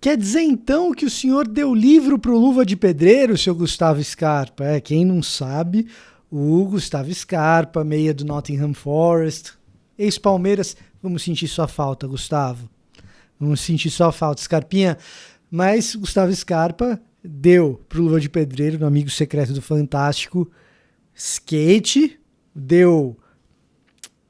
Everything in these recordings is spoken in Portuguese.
Quer dizer então que o senhor deu livro pro Luva de Pedreiro, seu Gustavo Scarpa? Quem não sabe, o Gustavo Scarpa, meia do Nottingham Forest, ex-Palmeiras. Vamos sentir sua falta, Gustavo. Vamos sentir sua falta, Scarpinha. Mas Gustavo Scarpa deu pro Luva de Pedreiro, no Amigo Secreto do Fantástico, skate, deu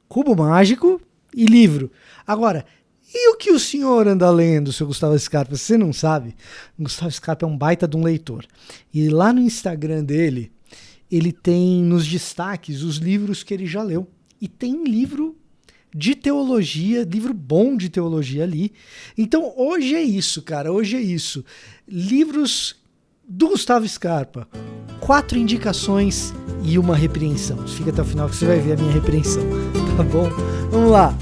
cubo mágico e livro. Agora, e o que o senhor anda lendo, seu Gustavo Scarpa? Você não sabe? O Gustavo Scarpa é um baita de um leitor. E lá no Instagram dele, ele tem nos destaques os livros que ele já leu. E tem livro de teologia, livro bom de teologia ali. Então hoje é isso, cara. Hoje é isso. Livros do Gustavo Scarpa. 4 indicações e uma repreensão. Fica até o final que você vai ver a minha repreensão. Tá bom? Vamos lá.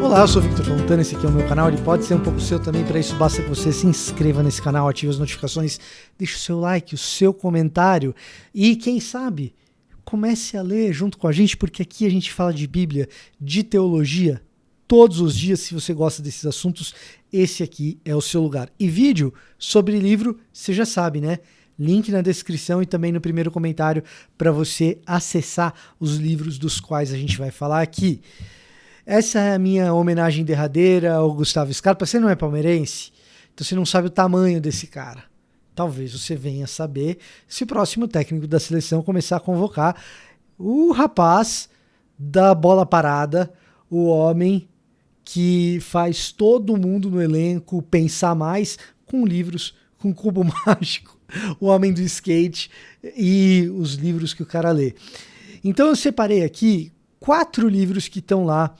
Olá, eu sou o Victor Fontana, esse aqui é o meu canal, ele pode ser um pouco seu também, para isso basta que você se inscreva nesse canal, ative as notificações, deixe o seu like, o seu comentário e quem sabe comece a ler junto com a gente, porque aqui a gente fala de Bíblia, de teologia, todos os dias. Se você gosta desses assuntos, esse aqui é o seu lugar. E vídeo sobre livro, você já sabe, né? Link na descrição e também no primeiro comentário para você acessar os livros dos quais a gente vai falar aqui. Essa é a minha homenagem derradeira ao Gustavo Scarpa. Você não é palmeirense? Então você não sabe o tamanho desse cara. Talvez você venha saber se o próximo técnico da seleção começar a convocar o rapaz da bola parada, o homem que faz todo mundo no elenco pensar mais com livros, com cubo mágico, o homem do skate e os livros que o cara lê. Então eu separei aqui 4 livros que estão lá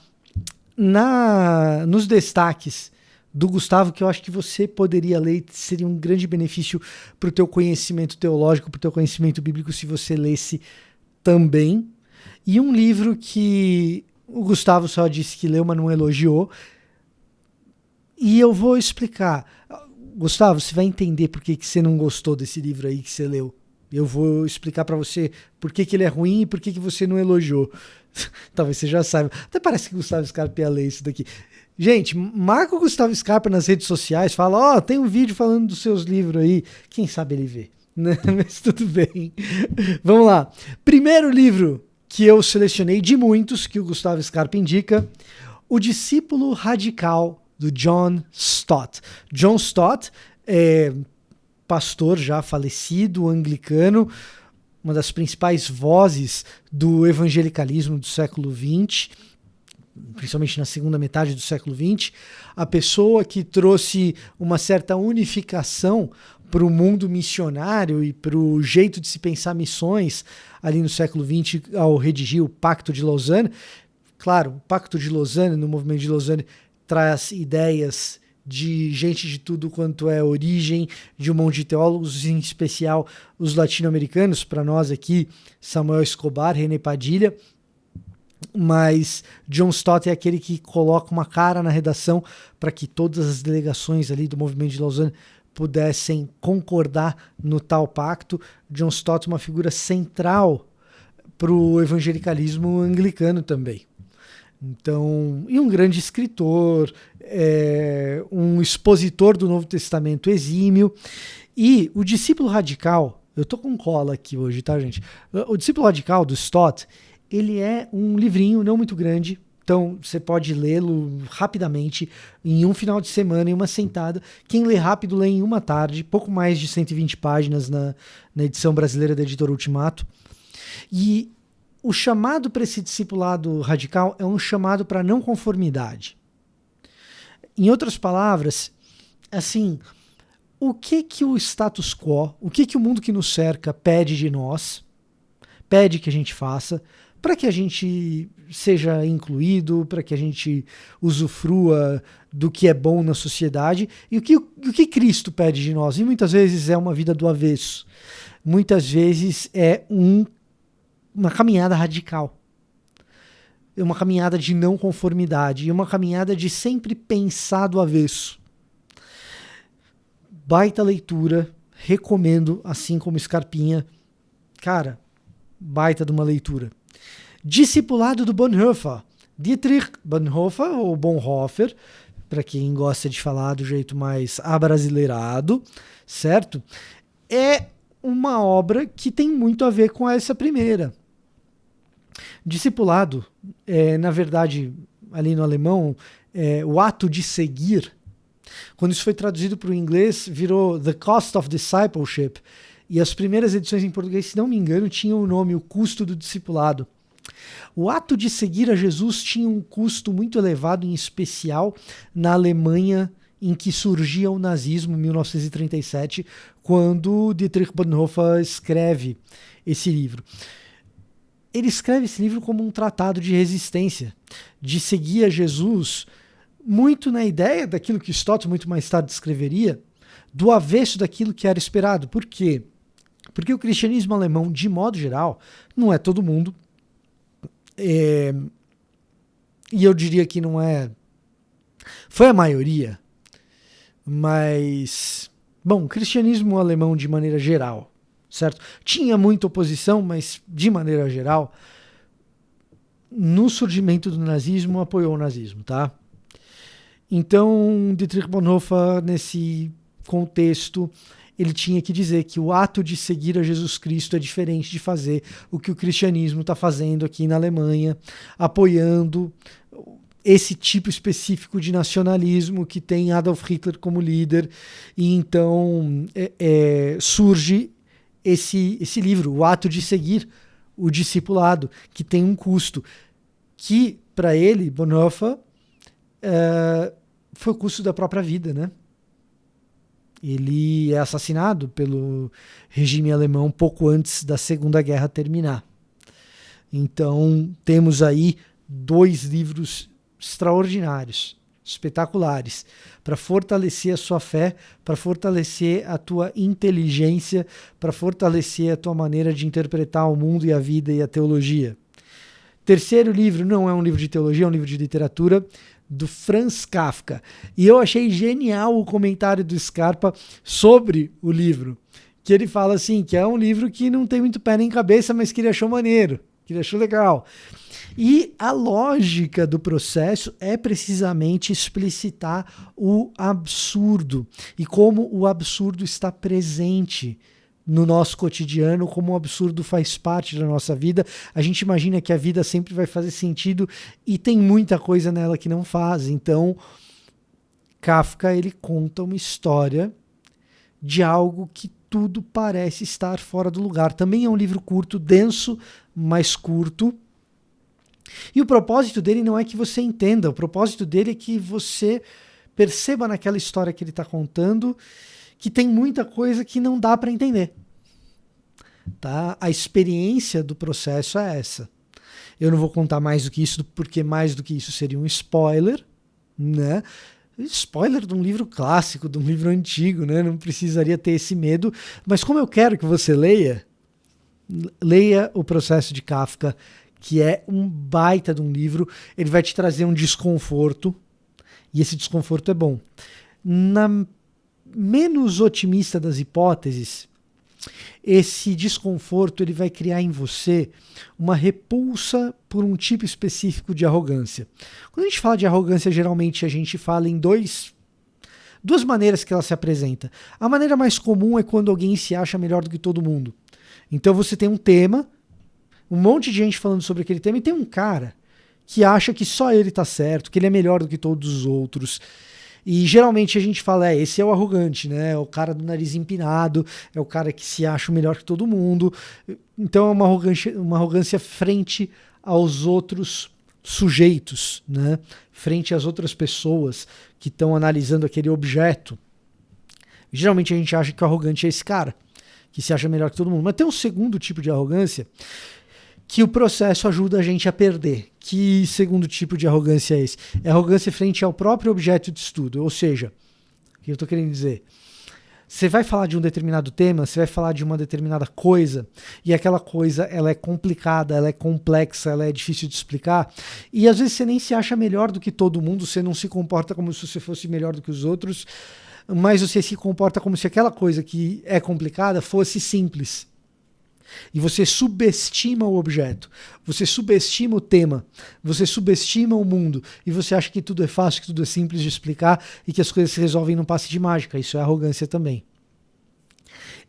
nos destaques do Gustavo, que eu acho que você poderia ler, seria um grande benefício para o teu conhecimento teológico, para o teu conhecimento bíblico, se você lesse também. E um livro que o Gustavo só disse que leu, mas não elogiou. E eu vou explicar. Gustavo, você vai entender por que você não gostou desse livro aí que você leu. Eu vou explicar para você por que ele é ruim e por que você não elogiou. Talvez você já saiba. Até parece que o Gustavo Scarpa ia ler isso daqui. Gente, marca o Gustavo Scarpa nas redes sociais, fala, tem um vídeo falando dos seus livros aí. Quem sabe ele vê. Mas tudo bem. Vamos lá. Primeiro livro que eu selecionei de muitos que o Gustavo Scarpa indica, O Discípulo Radical, do John Stott. John Stott é pastor já falecido, anglicano, uma das principais vozes do evangelicalismo do século XX, principalmente na segunda metade do século XX, a pessoa que trouxe uma certa unificação para o mundo missionário e para o jeito de se pensar missões ali no século XX ao redigir o Pacto de Lausanne. Claro, o Pacto de Lausanne, no movimento de Lausanne, traz ideias de gente de tudo quanto é origem, de um monte de teólogos, em especial os latino-americanos, para nós aqui, Samuel Escobar, René Padilha, mas John Stott é aquele que coloca uma cara na redação para que todas as delegações ali do movimento de Lausanne pudessem concordar no tal pacto. John Stott é uma figura central para o evangelicalismo anglicano também. Então, e um grande escritor, um expositor do Novo Testamento exímio. E o Discípulo Radical, eu tô com cola aqui hoje, tá, gente? O Discípulo Radical do Stott, ele é um livrinho não muito grande, então você pode lê-lo rapidamente, em um final de semana, em uma sentada. Quem lê rápido lê em uma tarde, pouco mais de 120 páginas na edição brasileira da Editora Ultimato. E o chamado para esse discipulado radical é um chamado para não conformidade. Em outras palavras, assim, o que o status quo, o que o mundo que nos cerca pede de nós, pede que a gente faça, para que a gente seja incluído, para que a gente usufrua do que é bom na sociedade, e o que Cristo pede de nós. E muitas vezes é uma vida do avesso, muitas vezes é uma caminhada radical, é uma caminhada de não conformidade, uma caminhada de sempre pensar do avesso. Baita leitura, recomendo, assim como Scarpinha. Cara, baita de uma leitura. Discipulado do Bonhoeffer. Dietrich Bonhoeffer, ou Bonhoeffer, para quem gosta de falar do jeito mais abrasileirado, certo? É uma obra que tem muito a ver com essa primeira. Discipulado, na verdade, ali no alemão, o ato de seguir. Quando isso foi traduzido para o inglês, virou The Cost of Discipleship. E as primeiras edições em português, se não me engano, tinham o nome O Custo do Discipulado. O ato de seguir a Jesus tinha um custo muito elevado, em especial na Alemanha em que surgia o nazismo, em 1937, quando Dietrich Bonhoeffer escreve esse livro. Ele escreve esse livro como um tratado de resistência, de seguir a Jesus, muito na ideia daquilo que Stott muito mais tarde escreveria, do avesso daquilo que era esperado. Por quê? Porque o cristianismo alemão, de modo geral, não é todo mundo, e eu diria que não é... Foi a maioria, mas... Bom, o cristianismo alemão de maneira geral, certo? Tinha muita oposição, mas de maneira geral, no surgimento do nazismo, apoiou o nazismo, tá? Então, Dietrich Bonhoeffer, nesse contexto, ele tinha que dizer que o ato de seguir a Jesus Cristo é diferente de fazer o que o cristianismo está fazendo aqui na Alemanha, apoiando esse tipo específico de nacionalismo que tem Adolf Hitler como líder. E então surge esse livro, O Ato de Seguir, o Discipulado, que tem um custo que, para ele, Bonhoeffer, foi o custo da própria vida, né? Ele é assassinado pelo regime alemão pouco antes da Segunda Guerra terminar. Então, temos aí 2 livros extraordinários, espetaculares, para fortalecer a sua fé, para fortalecer a tua inteligência, para fortalecer a tua maneira de interpretar o mundo e a vida e a teologia. Terceiro livro não é um livro de teologia, é um livro de literatura, do Franz Kafka. E eu achei genial o comentário do Scarpa sobre o livro, que ele fala assim, que é um livro que não tem muito pé nem cabeça, mas que ele achou maneiro, que ele achou legal. E a lógica do processo é precisamente explicitar o absurdo e como o absurdo está presente no nosso cotidiano, como o absurdo faz parte da nossa vida. A gente imagina que a vida sempre vai fazer sentido e tem muita coisa nela que não faz. Então, Kafka, ele conta uma história de algo que tudo parece estar fora do lugar. Também é um livro curto, denso, mas curto. E o propósito dele não é que você entenda, o propósito dele é que você perceba naquela história que ele está contando que tem muita coisa que não dá para entender. Tá? A experiência do processo é essa. Eu não vou contar mais do que isso, porque mais do que isso seria um spoiler, né? Spoiler de um livro clássico, de um livro antigo, né? Não precisaria ter esse medo, mas como eu quero que você leia O Processo de Kafka, que é um baita de um livro. Ele vai te trazer um desconforto, e esse desconforto é bom. Na menos otimista das hipóteses, esse desconforto ele vai criar em você uma repulsa por um tipo específico de arrogância. Quando a gente fala de arrogância, geralmente a gente fala em duas maneiras que ela se apresenta. A maneira mais comum é quando alguém se acha melhor do que todo mundo. Então você tem um tema, um monte de gente falando sobre aquele tema, e tem um cara que acha que só ele tá certo, que ele é melhor do que todos os outros. E geralmente a gente fala, esse é o arrogante, né? É o cara do nariz empinado, é o cara que se acha o melhor que todo mundo. Então é uma arrogância frente aos outros sujeitos, né? Frente às outras pessoas que estão analisando aquele objeto. Geralmente a gente acha que o arrogante é esse cara, que se acha melhor que todo mundo. Mas tem um segundo tipo de arrogância que o processo ajuda a gente a perder. Que segundo tipo de arrogância é esse? É arrogância frente ao próprio objeto de estudo. Ou seja, o que eu estou querendo dizer? Você vai falar de um determinado tema, você vai falar de uma determinada coisa, e aquela coisa ela é complicada, ela é complexa, ela é difícil de explicar, e às vezes você nem se acha melhor do que todo mundo, você não se comporta como se você fosse melhor do que os outros, mas você se comporta como se aquela coisa que é complicada fosse simples. E você subestima o objeto, você subestima o tema, você subestima o mundo e você acha que tudo é fácil, que tudo é simples de explicar e que as coisas se resolvem num passe de mágica. Isso é arrogância também.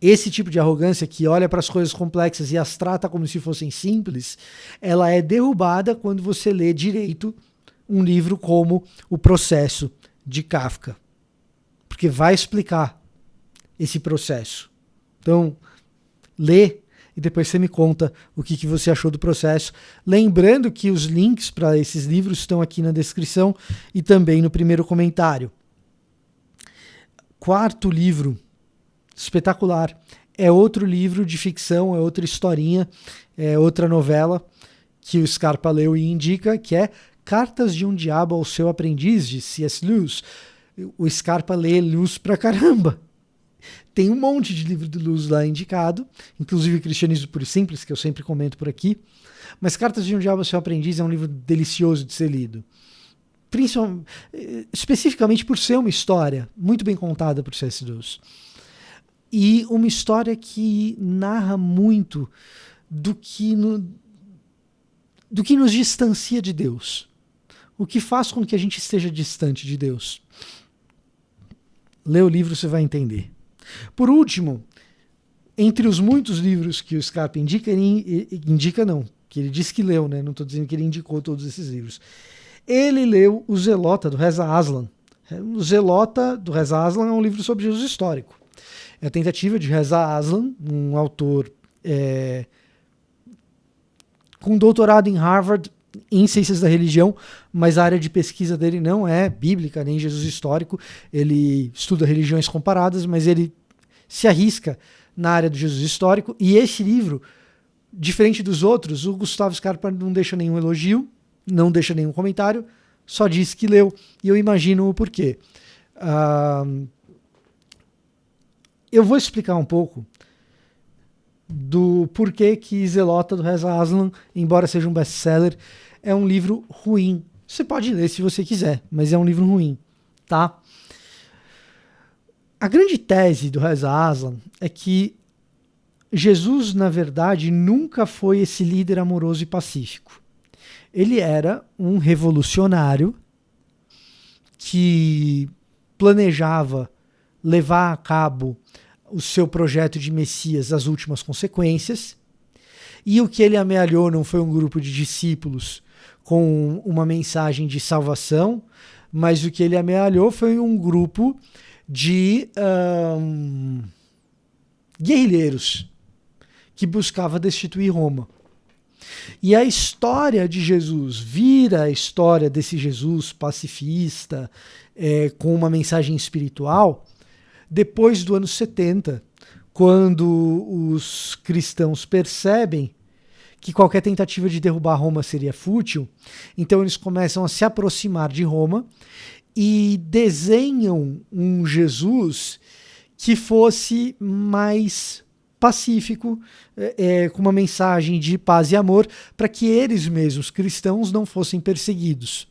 Esse tipo de arrogância que olha para as coisas complexas e as trata como se fossem simples, ela é derrubada quando você lê direito um livro como O Processo, de Kafka. Porque vai explicar esse processo. Então, lê e depois você me conta o que você achou do processo. Lembrando que os links para esses livros estão aqui na descrição e também no primeiro comentário. Quarto livro, espetacular. É outro livro de ficção, é outra historinha, é outra novela que o Scarpa leu e indica, que é Cartas de um Diabo ao Seu Aprendiz, de C.S. Lewis. O Scarpa lê Lewis pra caramba. Tem um monte de livro do Lewis lá indicado, inclusive Cristianismo Puro e Simples, que eu sempre comento por aqui. Mas Cartas de um Diabo ao Seu Aprendiz é um livro delicioso de ser lido. Especificamente por ser uma história muito bem contada por C.S. Lewis. E uma história que narra muito do que nos distancia de Deus. O que faz com que a gente esteja distante de Deus. Lê o livro, você vai entender. Por último, entre os muitos livros que o Scarpa indica, que ele disse que leu, né? Não estou dizendo que ele indicou todos esses livros. Ele leu O Zelota, do Reza Aslan. O Zelota, do Reza Aslan, é um livro sobre Jesus histórico. É a tentativa de Reza Aslan, um autor com doutorado em Harvard em ciências da religião, mas a área de pesquisa dele não é bíblica nem Jesus histórico. Ele estuda religiões comparadas, mas ele se arrisca na área do Jesus histórico. E esse livro, diferente dos outros, o Gustavo Scarpa não deixa nenhum elogio, não deixa nenhum comentário, só diz que leu, e eu imagino o porquê. Eu vou explicar um pouco do porquê que Zelota, do Reza Aslan, embora seja um best-seller, é um livro ruim. Você pode ler se você quiser, mas é um livro ruim, tá? A grande tese do Reza Aslan é que Jesus, na verdade, nunca foi esse líder amoroso e pacífico. Ele era um revolucionário que planejava levar a cabo o seu projeto de Messias às últimas consequências, e o que ele amealhou não foi um grupo de discípulos com uma mensagem de salvação, mas o que ele amealhou foi um grupo de guerrilheiros que buscava destituir Roma. E a história de Jesus vira a história desse Jesus pacifista, com uma mensagem espiritual, depois do ano 70, quando os cristãos percebem que qualquer tentativa de derrubar Roma seria fútil, então eles começam a se aproximar de Roma e desenham um Jesus que fosse mais pacífico, com uma mensagem de paz e amor, para que eles mesmos, cristãos, não fossem perseguidos.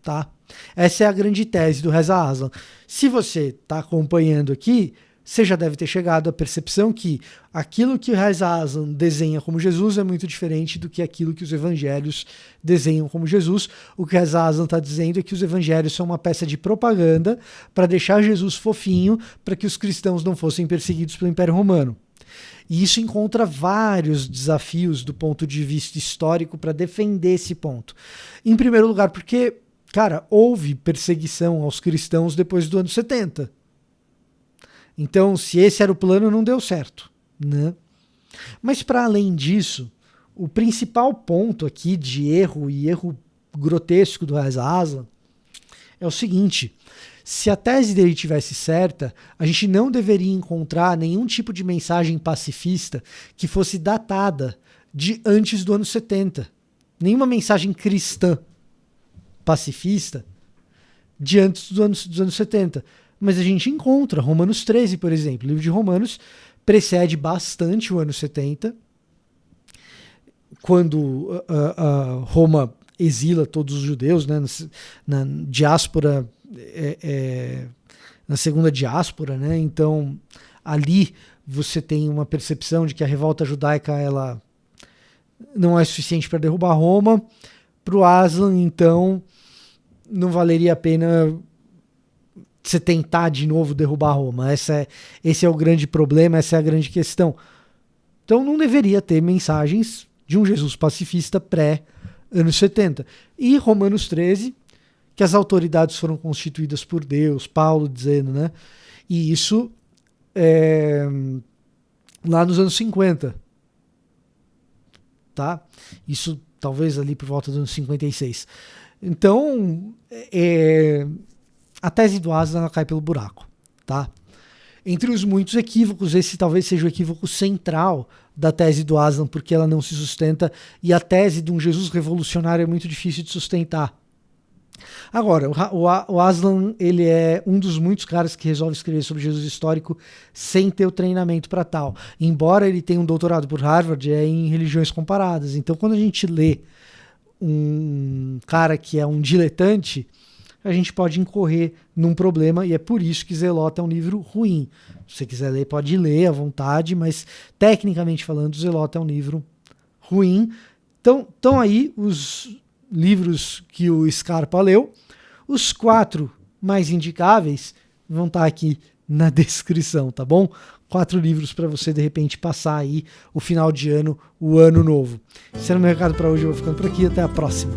Tá? Essa é a grande tese do Reza Aslan. Se você está acompanhando aqui, você já deve ter chegado à percepção que aquilo que o Reza Aslan desenha como Jesus é muito diferente do que aquilo que os evangelhos desenham como Jesus. O que o Reza Aslan está dizendo é que os evangelhos são uma peça de propaganda para deixar Jesus fofinho, para que os cristãos não fossem perseguidos pelo Império Romano. E isso encontra vários desafios do ponto de vista histórico para defender esse ponto. Em primeiro lugar, porque, cara, houve perseguição aos cristãos depois do ano 70. Então, se esse era o plano, não deu certo, né? Mas, para além disso, o principal ponto aqui de erro, e erro grotesco do Reza Aslan, é o seguinte: se a tese dele tivesse certa, a gente não deveria encontrar nenhum tipo de mensagem pacifista que fosse datada de antes do ano 70. Nenhuma mensagem cristã pacifista de antes dos anos 70. Mas a gente encontra Romanos 13, por exemplo. O livro de Romanos precede bastante o ano 70, quando Roma exila todos os judeus, né, na diáspora, na segunda diáspora, né? Então ali você tem uma percepção de que a revolta judaica ela não é suficiente para derrubar Roma. Para o Aslan, então, não valeria a pena você tentar de novo derrubar Roma. Esse é o grande problema, essa é a grande questão. Então não deveria ter mensagens de um Jesus pacifista pré-anos 70. E Romanos 13, que as autoridades foram constituídas por Deus, Paulo dizendo, né? E isso lá nos anos 50. Tá? Isso talvez ali por volta dos anos 56. Então, a tese do Aslan ela cai pelo buraco. Tá? Entre os muitos equívocos, esse talvez seja o equívoco central da tese do Aslan, porque ela não se sustenta, e a tese de um Jesus revolucionário é muito difícil de sustentar. Agora, o Aslan ele é um dos muitos caras que resolve escrever sobre Jesus histórico sem ter o treinamento para tal. Embora ele tenha um doutorado por Harvard, é em religiões comparadas. Então, quando a gente lê um cara que é um diletante, a gente pode incorrer num problema, e é por isso que Zelota é um livro ruim. Se você quiser ler, pode ler à vontade, mas tecnicamente falando, Zelota é um livro ruim. Então, estão aí os livros que o Scarpa leu. Os 4 mais indicáveis vão estar aqui na descrição, tá bom? 4 livros para você, de repente, passar aí o final de ano, o ano novo. Esse era o meu recado para hoje, eu vou ficando por aqui, até a próxima.